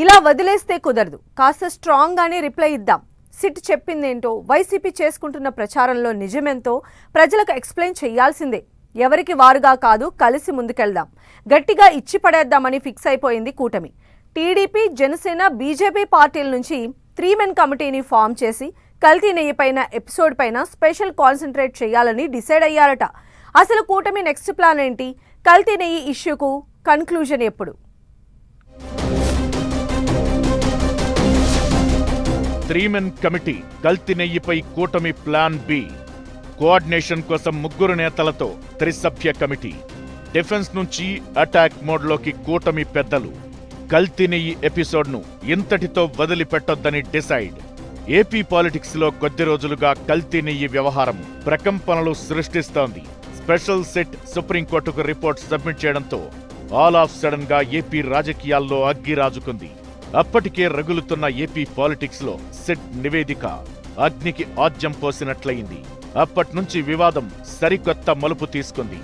ఇలా వదిలేస్తే కుదరదు. కాస్త స్ట్రాంగ్ గానే రిప్లై ఇద్దాం. సిట్ చెప్పిందేంటో, వైసీపీ చేసుకుంటున్న ప్రచారంలో నిజమేంతో ప్రజలకు ఎక్స్ప్లెయిన్ చేయాల్సిందే. ఎవరికి వారుగా కాదు, కలిసి ముందుకెళ్దాం. గట్టిగా ఇచ్చి పడేద్దామని ఫిక్స్ అయిపోయింది కూటమి. టీడీపీ, జనసేన, బీజేపీ పార్టీల నుంచి 3 మెన్ కమిటీని ఫామ్ చేసి కల్తీ నెయ్యి పైన ఎపిసోడ్ పైన స్పెషల్ కాన్సన్ట్రేట్ చేయాలని డిసైడ్ అయ్యారట. అసలు కూటమి నెక్స్ట్ ప్లాన్ ఏంటి? కల్తీ నెయ్యి ఇష్యూకు కన్క్లూజన్ ఎప్పుడు? 3 మెన్ కమిటీ కల్తీ నెయ్యిపై కూటమి ప్లాన్ బి. కోఆర్డినేషన్ కోసం 3 నేతలతో త్రిసభ్య కమిటీ. డిఫెన్స్ నుంచి అటాక్ మోడ్లోకి కూటమి పెద్దలు. కల్తీ నెయ్యి ఎపిసోడ్ను ఇంతటితో వదిలిపెట్టొద్దని డిసైడ్. ఏపీ పాలిటిక్స్ లో కొద్ది రోజులుగా కల్తీ నెయ్యి వ్యవహారం ప్రకంపనలు సృష్టిస్తోంది. స్పెషల్ సిట్ సుప్రీంకోర్టుకు రిపోర్ట్ సబ్మిట్ చేయడంతో ఆల్ ఆఫ్ సడన్ గా ఏపీ రాజకీయాల్లో అగ్గి రాజుకుంది. అప్పటికే రగులుతున్న ఏపీ పాలిటిక్స్ లో సిట్ నివేదిక అగ్నికి ఆజ్యం పోసినట్లయింది. అప్పట్నుంచి వివాదం సరికొత్త మలుపు తీసుకుంది.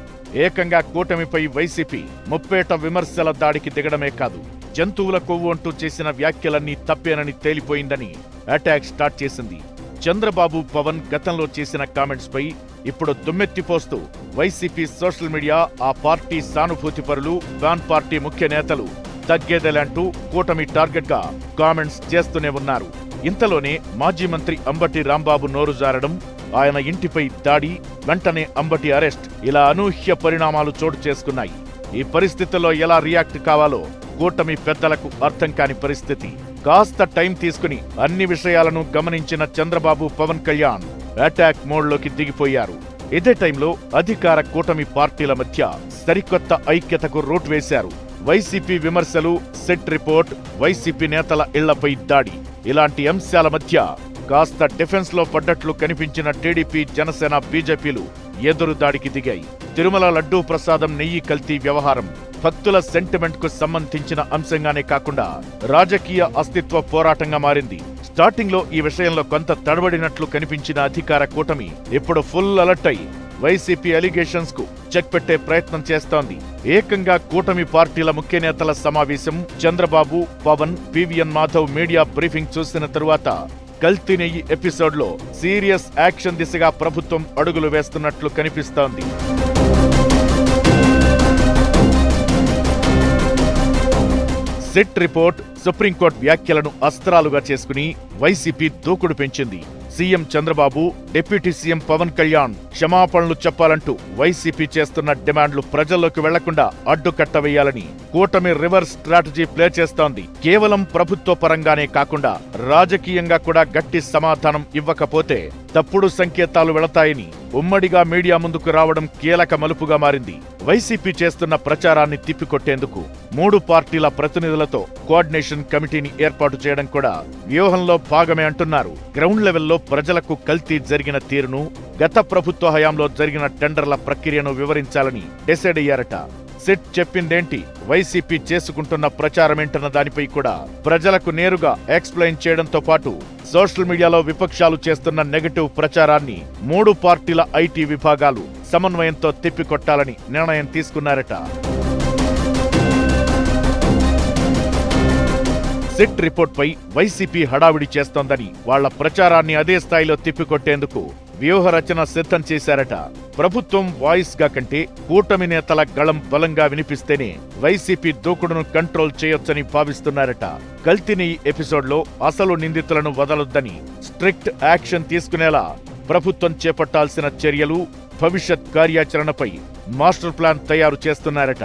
ఏకంగా కూటమిపై వైసీపీ ముప్పేట విమర్శల దాడికి దిగడమే కాదు, జంతువుల కొవ్వు అంటూ చేసిన వ్యాఖ్యలన్నీ తప్పేనని తేలిపోయిందని అటాక్ స్టార్ట్ చేసింది. చంద్రబాబు, పవన్ గతంలో చేసిన కామెంట్స్ పై ఇప్పుడు దుమ్మెత్తిపోస్తూ వైసీపీ సోషల్ మీడియా, ఆ పార్టీ సానుభూతి పరులు, ఫ్యాన్ పార్టీ ముఖ్య నేతలు తగ్గేదేలంటూ కూటమి టార్గెట్ గా కామెంట్స్ చేస్తూనే ఉన్నారు. ఇంతలోనే మాజీ మంత్రి అంబటి రాంబాబు నోరు జారడం, ఆయన ఇంటిపై దాడి, వెంటనే అంబటి అరెస్ట్, ఇలా అనూహ్య పరిణామాలు చోటు చేసుకున్నాయి. ఈ పరిస్థితుల్లో ఎలా రియాక్ట్ కావాలో కూటమి పెద్దలకు అర్థం కాని పరిస్థితి. కాస్త టైం తీసుకుని అన్ని విషయాలను గమనించిన చంద్రబాబు, పవన్ కళ్యాణ్ అటాక్ మోడ్లోకి దిగిపోయారు. ఇదే టైంలో అధికార కూటమి పార్టీల మధ్య సరికొత్త ఐక్యతకు రూట్ వేశారు. వైసీపీ విమర్శలు, సెట్ రిపోర్ట్, వైసీపీ నేతల ఇళ్లపై దాడి, ఇలాంటి అంశాల మధ్య కాస్త డిఫెన్స్ లో పడ్డట్లు కనిపించిన టీడీపీ, జనసేన, బీజేపీలు ఎదురు దాడికి దిగాయి. తిరుమల లడ్డూ ప్రసాదం నెయ్యి కల్తీ వ్యవహారం భక్తుల సెంటిమెంట్ కు సంబంధించిన అంశంగానే కాకుండా రాజకీయ అస్తిత్వ పోరాటంగా మారింది. స్టార్టింగ్ లో ఈ విషయంలో కొంత తడబడినట్లు కనిపించిన అధికార కూటమి ఇప్పుడు ఫుల్ అలర్ట్ అయి వైసీపీ అలిగేషన్స్ కు చెక్ పెట్టే ప్రయత్నం చేస్తోంది. ఏకంగా కూటమి పార్టీల ముఖ్య నేతల సమావేశం, చంద్రబాబు, పవన్, పివిఎన్ మాధవ్ మీడియా బ్రీఫింగ్ చూసిన తరువాత కల్తీ నెయ్యి ఎపిసోడ్ లో సీరియస్ యాక్షన్ దిశగా ప్రభుత్వం అడుగులు వేస్తున్నట్లు కనిపిస్తోంది. సిట్ రిపోర్ట్, సుప్రీంకోర్టు వ్యాఖ్యలను అస్త్రాలుగా చేసుకుని వైసీపీ దూకుడు పెంచింది. CM Chandrababu, deputy CM Pawan Kalyan క్షమాపణలు చెప్పాలంటూ వైసీపీ చేస్తున్న డిమాండ్లు ప్రజల్లోకి వెళ్లకుండా అడ్డుకట్ట వేయాలని కూటమి రివర్స్ స్ట్రాటజీ ప్లే చేస్తోంది. కేవలం ప్రభుత్వ పరంగానే కాకుండా రాజకీయంగా కూడా గట్టి సమాధానం ఇవ్వకపోతే తప్పుడు సంకేతాలు వెళతాయని ఉమ్మడిగా మీడియా ముందుకు రావడం కీలక మలుపుగా మారింది. వైసీపీ చేస్తున్న ప్రచారాన్ని తిప్పికొట్టేందుకు 3 పార్టీల ప్రతినిధులతో కోఆర్డినేషన్ కమిటీని ఏర్పాటు చేయడం కూడా వ్యూహంలో భాగమే అంటున్నారు. గ్రౌండ్ లెవెల్లో ప్రజలకు కల్తీ జరిగిన తీరును, గత ప్రభుత్వ హయాంలో జరిగిన టెండర్ల ప్రక్రియను వివరించాలని డిసైడ్ అయ్యారట. సిట్ చెప్పిందేంటి, వైసీపీ చేసుకుంటున్న ప్రచారమేంటన్న దానిపై కూడా ప్రజలకు నేరుగా ఎక్స్ప్లెయిన్ చేయడంతో పాటు సోషల్ మీడియాలో విపక్షాలు చేస్తున్న నెగటివ్ ప్రచారాన్ని 3 పార్టీల ఐటీ విభాగాలు సమన్వయంతో తిప్పికొట్టాలని నిర్ణయం తీసుకున్నారట. సిట్ రిపోర్ట్ పై వైసీపీ హడావిడి చేస్తోందని, వాళ్ల ప్రచారాన్ని అదే స్థాయిలో తిప్పికొట్టేందుకు వ్యూహ రచన సిద్ధం చేశారట. ప్రభుత్వం వాయిస్ గా కంటే కూటమి నేతల గళం బలంగా వినిపిస్తేనే వైసీపీ దూకుడును కంట్రోల్ చేయొచ్చని భావిస్తున్నారట. కల్తీ నెయ్యి ఎపిసోడ్ లో అసలు నిందితులను వదలొద్దని స్ట్రిక్ట్ యాక్షన్ తీసుకునేలా ప్రభుత్వం చేపట్టాల్సిన చర్యలు, భవిష్యత్ కార్యాచరణపై మాస్టర్ ప్లాన్ తయారు చేస్తున్నారట.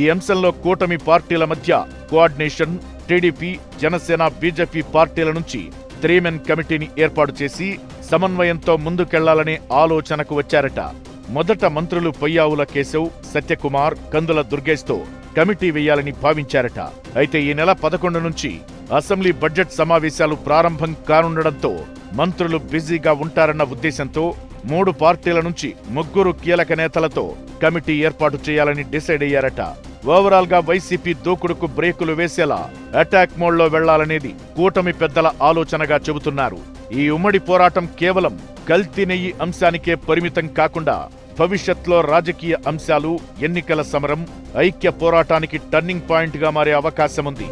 ఈ అంశంలో కూటమి పార్టీల మధ్య కోఆర్డినేషన్, టీడీపీ, జనసేన, బీజేపీ పార్టీల నుంచి 3 మెన్ కమిటీని ఏర్పాటు చేసి సమన్వయంతో ముందుకెళ్లాలనే ఆలోచనకు వచ్చారట. మొదట మంత్రులు పొయ్యావుల కేశవ్, సత్యకుమార్, కందుల దుర్గేష్తో కమిటీ వేయాలని భావించారట. అయితే ఈ నెల 11 నుంచి అసెంబ్లీ బడ్జెట్ సమావేశాలు ప్రారంభం కానుండడంతో మంత్రులు బిజీగా ఉంటారన్న ఉద్దేశంతో 3 పార్టీల నుంచి 3 కీలక నేతలతో కమిటీ ఏర్పాటు చేయాలని డిసైడ్ అయ్యారట. ఓవరాల్ గా వైసీపీ దూకుడుకు బ్రేకులు వేసేలా అటాక్ మోడ్లో వెళ్లాలనేది కూటమి పెద్దల ఆలోచనగా చెబుతున్నారు. ఈ ఉమ్మడి పోరాటం కేవలం కల్తీ నెయ్యి అంశానికే పరిమితం కాకుండా భవిష్యత్లో రాజకీయ అంశాలు, ఎన్నికల సమరం, ఐక్య పోరాటానికి టర్నింగ్ పాయింట్ గా మారే అవకాశముంది.